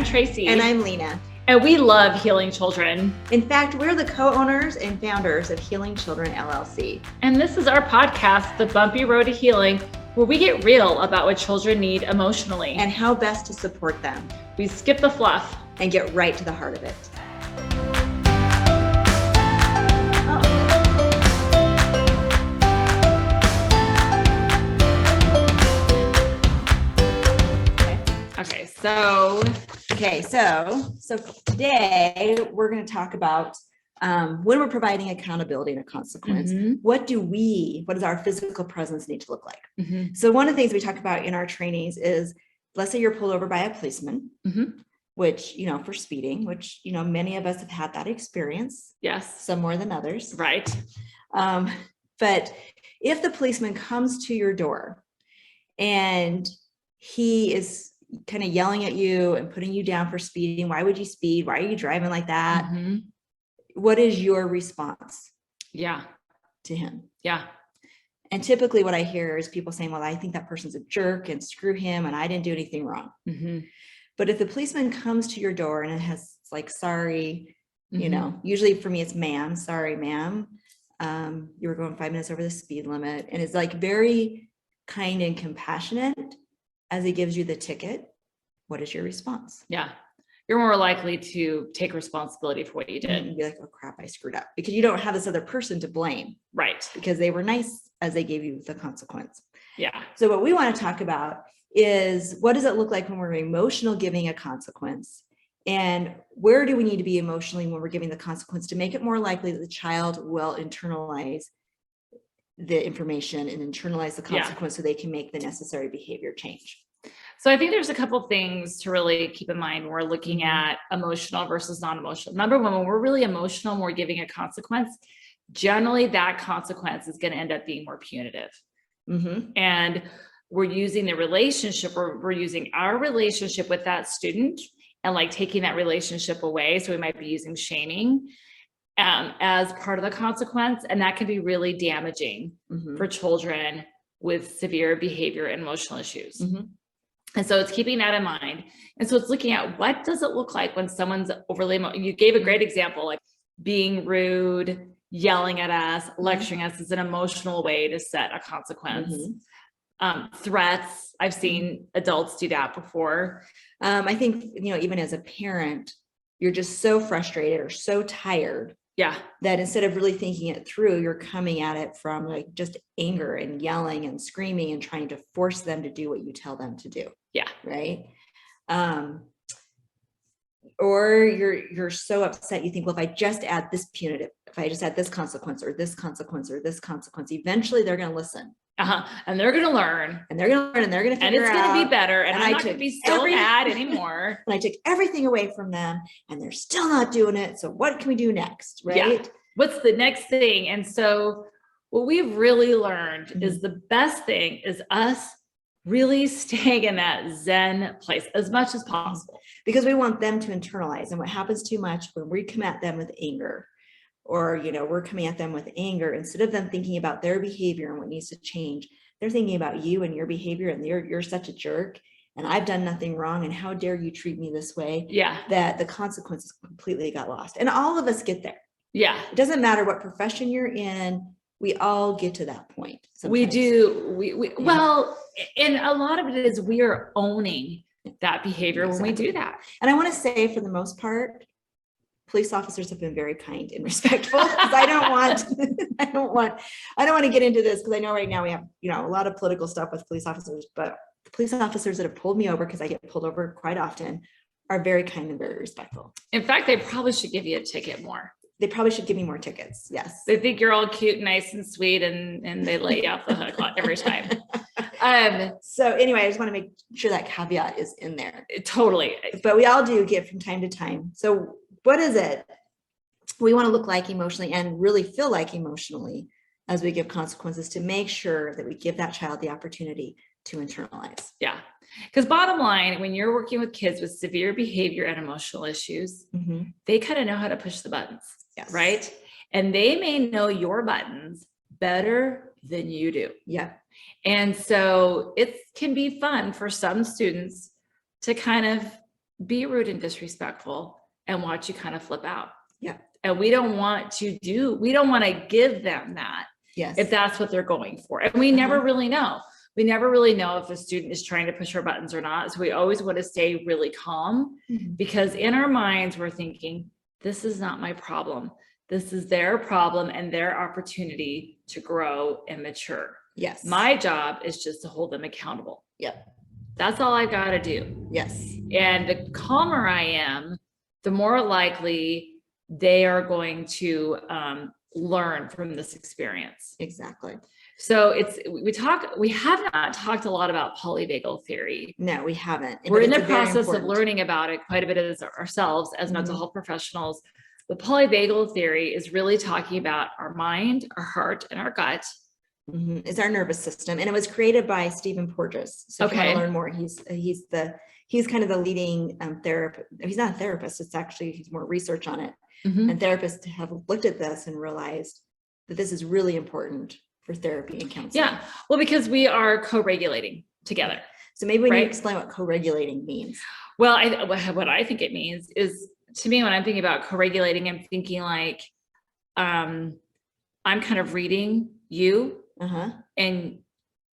Traci. And I'm Leena. And we love healing children. In fact, we're the co-owners and founders of Healing Children LLC. And this is our podcast, The Bumpy Road to Healing, where we get real about what children need emotionally. And how best to support them. We skip the fluff. And get right to the heart of it. Okay, so today we're going to talk about when we're providing accountability and a consequence, what does our physical presence need to look like? So one of the things we talk about in our trainings is, let's say you're pulled over by a policeman, which, for speeding, which, many of us have had that experience. Yes. Some more than others. Right. But if the policeman comes to your door and he is kind of yelling at you and putting you down for speeding, why would you speed? Why are you driving like that? What is your response? To him? And typically what I hear is people saying, well, I think that person's a jerk and screw him and I didn't do anything wrong. But if the policeman comes to your door and it has like, sorry, usually for me it's ma'am, sorry, ma'am. You were going 5 minutes over the speed limit, and it's like very kind and compassionate as he gives you the ticket. What is your response? You're more likely to take responsibility for what you did and be like, oh crap, I screwed up, because you don't have this other person to blame. Right. Because they were nice as they gave you the consequence. So what we want to talk about is, what does it look like when we're emotional giving a consequence? And where do we need to be emotionally when we're giving the consequence to make it more likely that the child will internalize the information and internalize the consequence so they can make the necessary behavior change? So I think there's a couple things to really keep in mind when we're looking at emotional versus non-emotional. Number one, when we're really emotional and we're giving a consequence, generally that consequence is going to end up being more punitive. And we're using the relationship, or we're using our relationship with that student and like taking that relationship away. So we might be using shaming as part of the consequence. And that can be really damaging for children with severe behavior and emotional issues. And so it's keeping that in mind. And so it's looking at, what does it look like when someone's overly you gave a great example, like being rude, yelling at us, lecturing us is an emotional way to set a consequence. Threats, I've seen adults do that before. I think, even as a parent, you're just so frustrated or so tired that instead of really thinking it through, you're coming at it from like just anger and yelling and screaming and trying to force them to do what you tell them to do. Right. Or you're so upset, you think, well, if I just add this punitive, if I just add this consequence or this consequence or this consequence, eventually they're going to listen. And they're going to learn. And they're going to learn, and they're going to figure out. And it's going to be better. And I'm not going to be so mad anymore. And I took everything away from them and they're still not doing it. So what can we do next? Right? What's the next thing? And so what we've really learned is the best thing is us really staying in that Zen place as much as possible. Because we want them to internalize. And what happens too much when we come at them with anger, or, we're coming at them with anger, instead of them thinking about their behavior and what needs to change, they're thinking about you and your behavior, and you're such a jerk and I've done nothing wrong. And how dare you treat me this way? That the consequences completely got lost. And all of us get there. It doesn't matter what profession you're in. We all get to that point. Sometimes. We do. Well, and a lot of it is we are owning that behavior when we do that. And I want to say, for the most part, police officers have been very kind and respectful, because I don't want to get into this, because I know right now we have, a lot of political stuff with police officers, but the police officers that have pulled me over, because I get pulled over quite often, are very kind and very respectful. In fact, they probably should give you a ticket more. They probably should give me more tickets. Yes. They think you're all cute, nice and sweet, and they let you off the hook every time. So anyway, I just want to make sure that caveat is in there. Totally. But we all do get from time to time. So what is it we want to look like emotionally and really feel like emotionally as we give consequences, to make sure that we give that child the opportunity to internalize? Because bottom line, when you're working with kids with severe behavior and emotional issues, they kind of know how to push the buttons, right? And they may know your buttons better than you do. And so it can be fun for some students to kind of be rude and disrespectful and watch you kind of flip out. Yeah. And we don't want to give them that. Yes. If that's what they're going for. And we never really know. We never really know if a student is trying to push our buttons or not. So we always want to stay really calm because in our minds, we're thinking, this is not my problem. This is their problem and their opportunity to grow and mature. Yes. My job is just to hold them accountable. Yep. That's all I got to do. Yes. And the calmer I am, the more likely they are going to learn from this experience. Exactly. So we have not talked a lot about polyvagal theory. No, we haven't. We're in the process of learning about it quite a bit as ourselves as mental health professionals. The polyvagal theory is really talking about our mind, our heart, and our gut. It's our nervous system, and it was created by Stephen Porges. So if you want to learn more, he's kind of the leading therapist. He's not a therapist; he's more research on it. And therapists have looked at this and realized that this is really important for therapy and counseling. Yeah, well, because we are co-regulating together. So maybe we need to explain what co-regulating means. Well, what I think it means is, to me, when I'm thinking about co-regulating, I'm thinking like, I'm kind of reading you and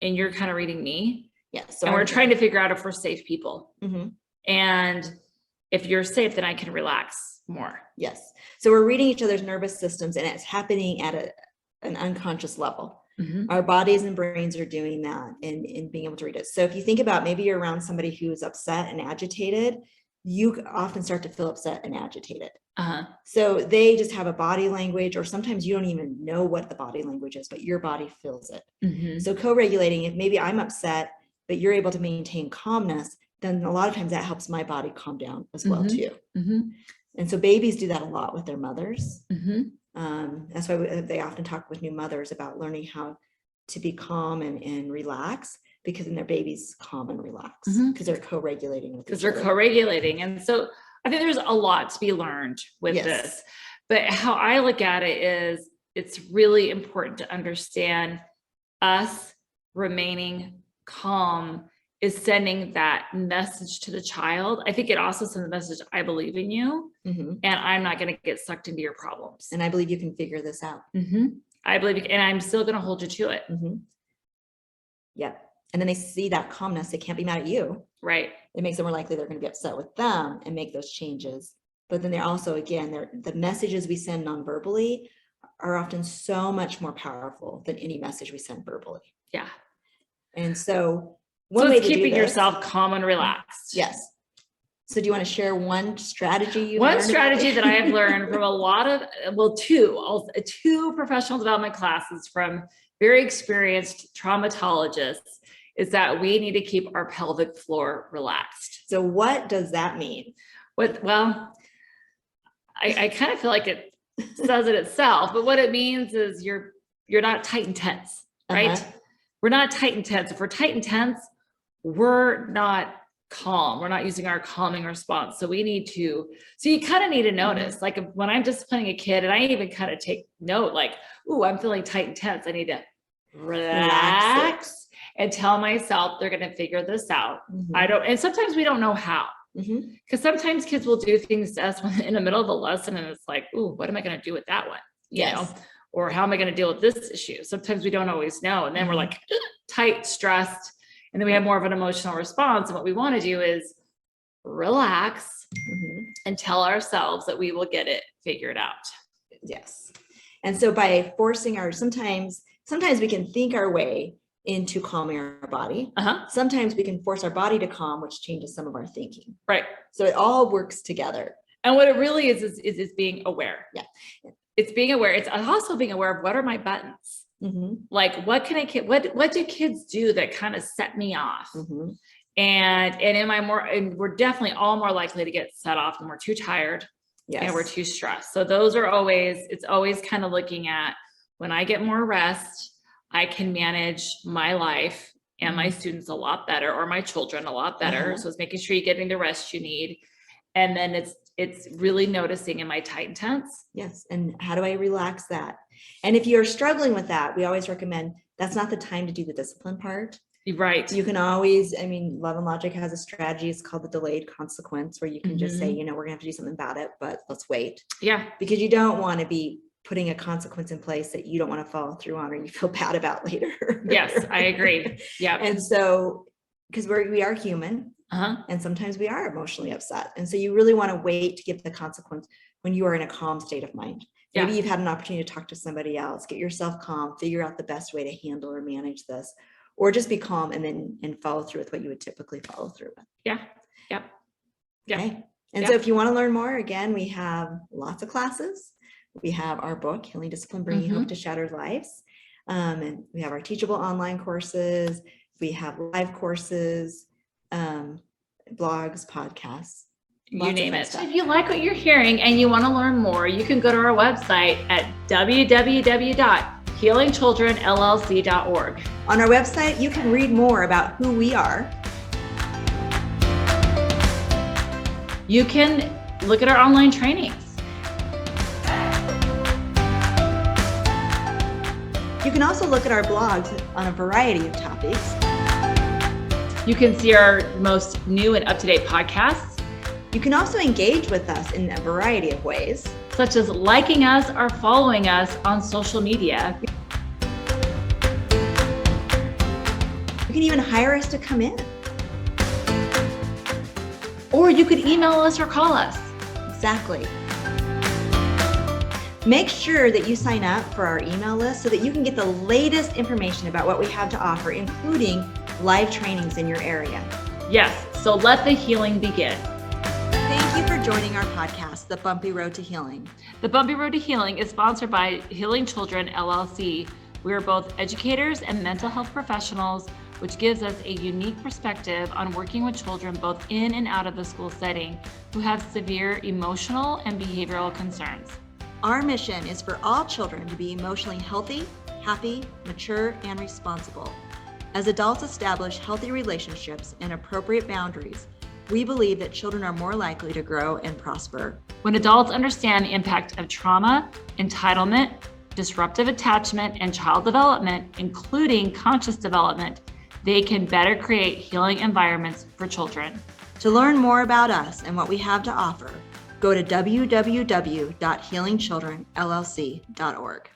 you're kind of reading me. Yes. So and we're trying to figure out if we're safe people. And if you're safe, then I can relax more. Yes. So we're reading each other's nervous systems, and it's happening at an unconscious level. Our bodies and brains are doing that and being able to read it. So if you think about, maybe you're around somebody who's upset and agitated, you often start to feel upset and agitated. So they just have a body language, or sometimes you don't even know what the body language is, but your body feels it. So co-regulating, if maybe I'm upset, but you're able to maintain calmness, then a lot of times that helps my body calm down as well too. And so babies do that a lot with their mothers. That's why they often talk with new mothers about learning how to be calm and relax, because then their baby's calm and relax because they're co-regulating with each other. And so I think there's a lot to be learned with this, but how I look at it is it's really important to understand us remaining calm is sending that message to the child. I think it also sends a message, I believe in you, and I'm not going to get sucked into your problems. And I believe you can figure this out. I believe, and I'm still going to hold you to it. Yeah. And then they see that calmness. They can't be mad at you. Right. It makes them more likely they're going to be upset with them and make those changes. But then they're also, again, the messages we send non-verbally are often so much more powerful than any message we send verbally. Yeah. And so it's keeping yourself calm and relaxed. Yes. So do you want to share one strategy? One strategy that I have learned from a lot of, two professional development classes from very experienced traumatologists is that we need to keep our pelvic floor relaxed. So what does that mean? Well, I kind of feel like it says it itself, but what it means is you're not tight and tense, right? We're not tight and tense. If we're tight and tense, we're not calm. We're not using our calming response. So you kind of need to notice, like when I'm disciplining a kid, and I even kind of take note, like, ooh, I'm feeling tight and tense. I need to relax and tell myself they're going to figure this out. And sometimes we don't know how, because sometimes kids will do things to us in the middle of the lesson. And it's like, ooh, what am I going to do with that one? You know, or how am I going to deal with this issue? Sometimes we don't always know. And then we're like tight, stressed, and then we have more of an emotional response. And what we want to do is relax and tell ourselves that we will get it figured out. Yes. And so by forcing sometimes we can think our way into calming our body. Sometimes we can force our body to calm, which changes some of our thinking. Right. So it all works together. And what it really is being aware. Yeah. It's being aware. It's also being aware of what are my buttons. Like what do kids do that kind of set me off? And we're definitely all more likely to get set off when we're too tired and we're too stressed. So it's always kind of looking at, when I get more rest, I can manage my life and my students a lot better, or my children a lot better. So it's making sure you're getting the rest you need. And then it's really noticing, am I tight and tense? Yes. And how do I relax that? And if you're struggling with that, we always recommend that's not the time to do the discipline part. Right. You can always, Love and Logic has a strategy. It's called the delayed consequence, where you can just say, we're going to have to do something about it, but let's wait. Yeah. Because you don't want to be putting a consequence in place that you don't want to follow through on, or you feel bad about later. Yes, I agree. Yeah. And so, because we are human, and sometimes we are emotionally upset. And so you really want to wait to give the consequence when you are in a calm state of mind. Maybe you've had an opportunity to talk to somebody else, get yourself calm, figure out the best way to handle or manage this, or just be calm and follow through with what you would typically follow through with. Yeah. Yeah. Yeah. Okay. And so if you want to learn more, again, we have lots of classes. We have our book, Healing Discipline, Bringing Hope to Shattered Lives. And we have our teachable online courses. We have live courses, blogs, podcasts. You name it. If you like what you're hearing and you want to learn more, you can go to our website at www.healingchildrenllc.org. On our website, you can read more about who we are. You can look at our online trainings. You can also look at our blogs on a variety of topics. You can see our most new and up-to-date podcasts. You can also engage with us in a variety of ways, such as liking us or following us on social media. You can even hire us to come in. Or you could email us or call us. Exactly. Make sure that you sign up for our email list so that you can get the latest information about what we have to offer, including live trainings in your area. Yes, so let the healing begin. Thank you for joining our podcast, The Bumpy Road to Healing. The Bumpy Road to Healing is sponsored by Healing Children LLC. We are both educators and mental health professionals, which gives us a unique perspective on working with children both in and out of the school setting who have severe emotional and behavioral concerns. Our mission is for all children to be emotionally healthy, happy, mature, and responsible. As adults establish healthy relationships and appropriate boundaries, we believe that children are more likely to grow and prosper. When adults understand the impact of trauma, entitlement, disruptive attachment, and child development, including conscious development, they can better create healing environments for children. To learn more about us and what we have to offer, go to www.healingchildrenllc.org.